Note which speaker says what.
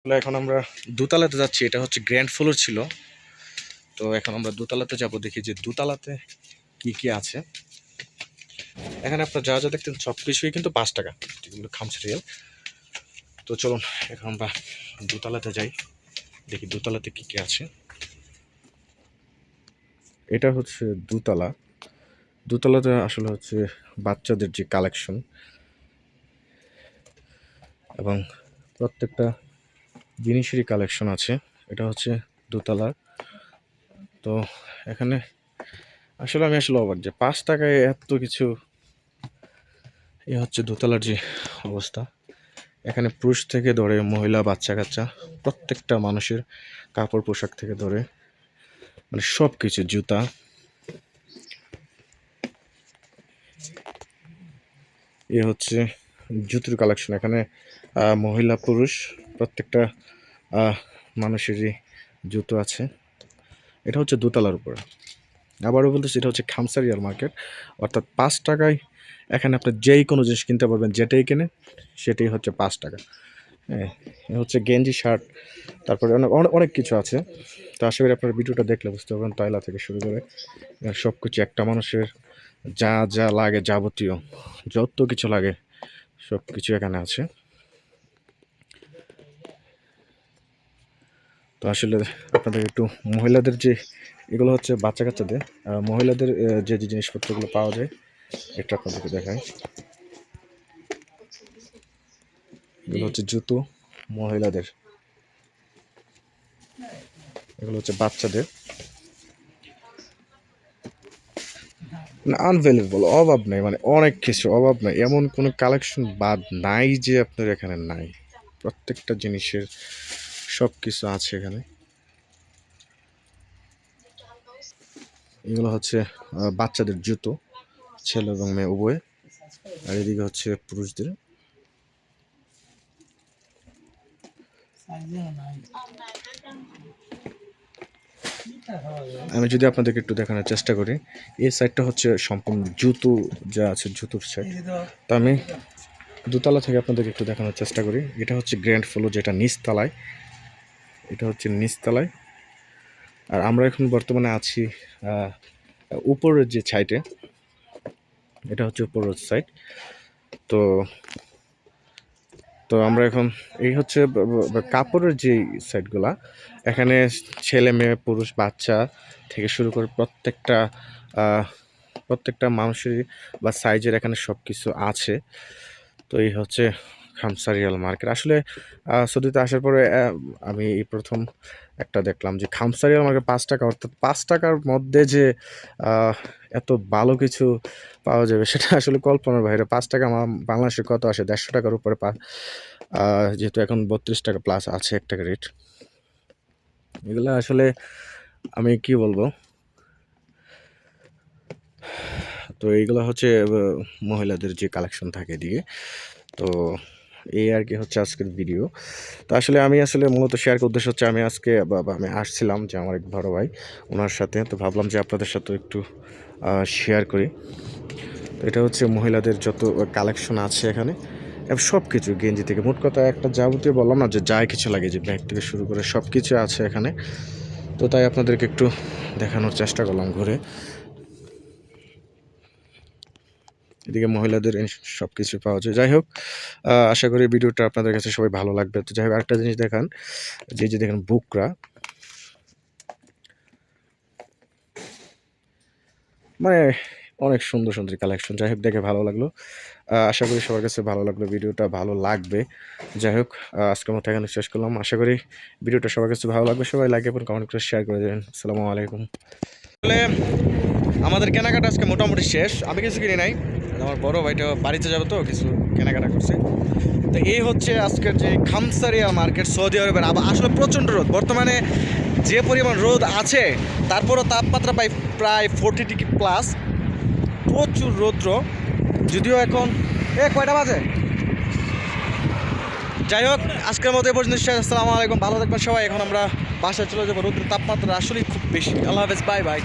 Speaker 1: এখন আমরা দোতলাতে যাচ্ছি। এটা হচ্ছে গ্র্যান্ড ফ্লোর ছিল, তো এখন আমরা দোতলাতে যাব, দেখি যে দোতলাতে কি কি আছে। এখানে আপনার যা যা দেখতেন সব কিছুই কিন্তু 5 টাকা, যেগুলো খামসারিয়াল। তো চলুন এখন আমরা দোতলাতে যাই, দেখি দোতলাতে কি কি আছে। এটা হচ্ছে দোতলা। দোতলাতে আসলে হচ্ছে বাচ্চাদের যে কালেকশন এবং প্রত্যেকটা জিনিসেরই কালেকশন আছে। এটা হচ্ছে দোতলার। তো এখানে আসলে আমি অবাক যে 5 টাকায় এত কিছু। এ হচ্ছে দোতলার যে অবস্থা। এখানে পুরুষ থেকে ধরে মহিলা, বাচ্চা কাচ্চা প্রত্যেকটা মানুষের কাপড় পোশাক থেকে ধরে মানে সব কিছু, জুতা। এ হচ্ছে জুতোর কালেকশন। এখানে মহিলা পুরুষ প্রত্যেকটা মানুষেরই জুতো আছে। এটা হচ্ছে দোতলার উপর। আবারও বলতেছি, এটা হচ্ছে খামসারিয়াল মার্কেট, অর্থাৎ 5 টাকায় এখানে আপনি যেই কোনো জিনিস কিনতে পারবেন, যেটাই কেনেন সেটাই হচ্ছে 5 টাকা। হ্যাঁ, এ হচ্ছে গেঞ্জি, শার্ট, তারপরে অনেক অনেক অনেক কিছু আছে। তো আশা করি আপনার ভিডিওটা দেখলে বুঝতে পারবেন, তয়লা থেকে শুরু করে সব কিছু একটা মানুষের যা যা লাগে, যাবতীয় যত কিছু লাগে সব কিছু এখানে আছে। তো আসলে আপনাদের একটু মহিলাদের যে এগুলো হচ্ছে বাচ্চা কাচ্চাদের, মহিলাদের যে যে জিনিসপত্রগুলো পাওয়া যায় এটা আপনাদেরকে দেখায়। এগুলো হচ্ছে জুতো মহিলাদের, এগুলো হচ্ছে বাচ্চাদের। মানে আনভেলেবল, অভাব নেই, মানে অনেক কিছু, অভাব নেই, এমন কোনো কালেকশন বাদ নাই যে আপনার এখানে নাই। প্রত্যেকটা জিনিসের সব কিছু আছে এখানে। এগুলো হচ্ছে বাচ্চাদের জুতো, ছেলে এবং মেয়ে উভয়। আর এদিকে হচ্ছে পুরুষদের। আমি যদি আপনাদেরকে একটু দেখানোর চেষ্টা করি, এই সাইডটা হচ্ছে সম্পূর্ণ জুতো যা আছে, জুতোর সাইড। তো আমি দোতলা থেকে আপনাদেরকে একটু দেখানোর চেষ্টা করি। এটা হচ্ছে গ্র্যান্ড ফ্লোর, যেটা নিচতলায়। এটা হচ্ছে নিচতলায়। আর আমরা এখন বর্তমানে আছি উপরের যে সাইডে, এটা হচ্ছে উপরের সাইড। তো তো আমরা এখন এই হচ্ছে কাপড়ের যে সাইডগুলা, এখানে ছেলে মেয়ে পুরুষ বাচ্চা থেকে শুরু করে প্রত্যেকটা মানুষেরই বা সাইজের এখানে সব কিছু আছে। তো এই হচ্ছে খামসারিয়াল মার্কেট। আসলে সৌদিতে আসার পরে আমি এই প্রথম একটা দেখলাম যে খামসারিয়াল মার্কেট 5 টাকা, অর্থাৎ 5 টাকার মধ্যে যে এত ভালো কিছু পাওয়া যাবে সেটা আসলে কল্পনার বাইরে। 5 টাকা বাংলাদেশে কত আসে? 150 টাকার উপরে যেহেতু এখন 32 টাকা প্লাস আছে এক টাকা রেট। এগুলো আসলে আমি কি বলবো। তো এইগুলো হচ্ছে মহিলাদের যে কালেকশন থাকে এদিকে। তো এই আর কি হচ্ছে আজকের ভিডিও। তো আসলে আমি মূলত শেয়ার করার উদ্দেশ্য হচ্ছে, আমি আজকে আমি আসছিলাম যে আমার এক বড় ভাই, ওনার সাথে। তো ভাবলাম যে আপনাদের সাথে একটু শেয়ার করি। তো এটা হচ্ছে মহিলাদের যত কালেকশন আছে এখানে, সব কিছু, গেঞ্জি থেকে মোট কথা একটা যাবতীয়, বললাম না যে যাই কিছু লাগে, যে ব্যাগ থেকে শুরু করে সব কিছু আছে এখানে। তো তাই আপনাদেরকে একটু দেখানোর চেষ্টা করলাম ঘুরে। এদিকে মহিলাদের সব কিছু পাওয়া যায়। যাই হোক, আশা করি ভিডিওটা আপনাদের কাছে সবাই ভালো লাগবে। তো যাই হোক, আরেকটা জিনিস দেখান, যে দেখেন বুকরা, মানে অনেক সুন্দর সুন্দর কালেকশন। যাই হোক, দেখে ভালো লাগলো। আশা করি সবার কাছে ভালো লাগলো, ভিডিওটা ভালো লাগবে। যাই হোক, আজকের মতো এখানে শেষ করলাম। আশা করি ভিডিওটা সবার কাছে ভালো লাগবে। সবাই লাইক এবং কমেন্ট করে শেয়ার করে দেবেন। আসসালামু আলাইকুম। আসলে আমাদের কেনাকাটা আজকে মোটামুটি শেষ। আমি কিছু কিনি নাই, আমার বড় ভাইটা বাড়িতে যাবে, তো কিছু কেনাকাটা করছে। তো এই হচ্ছে আজকের যে খামসারিয়া মার্কেট সৌদি আরবের। আসলে প্রচণ্ড রোদ বর্তমানে, যে পরিমাণ রোদ আছে তারপরও তাপমাত্রা প্রায় 40 ডিগ্রি প্লাস, প্রচুর রৌদ্র। যদিও এখন কয়টা বাজে। যাই হোক, আজকের মতো এ পর্যন্ত শেষ। আসসালামু আলাইকুম, ভালো থাকবেন সবাই। এখন আমরা বাসায় চলে যাবো, রোদ্রের তাপমাত্রা আসলেই খুব বেশি। আল্লাহ হাফেজ, বাই বাই।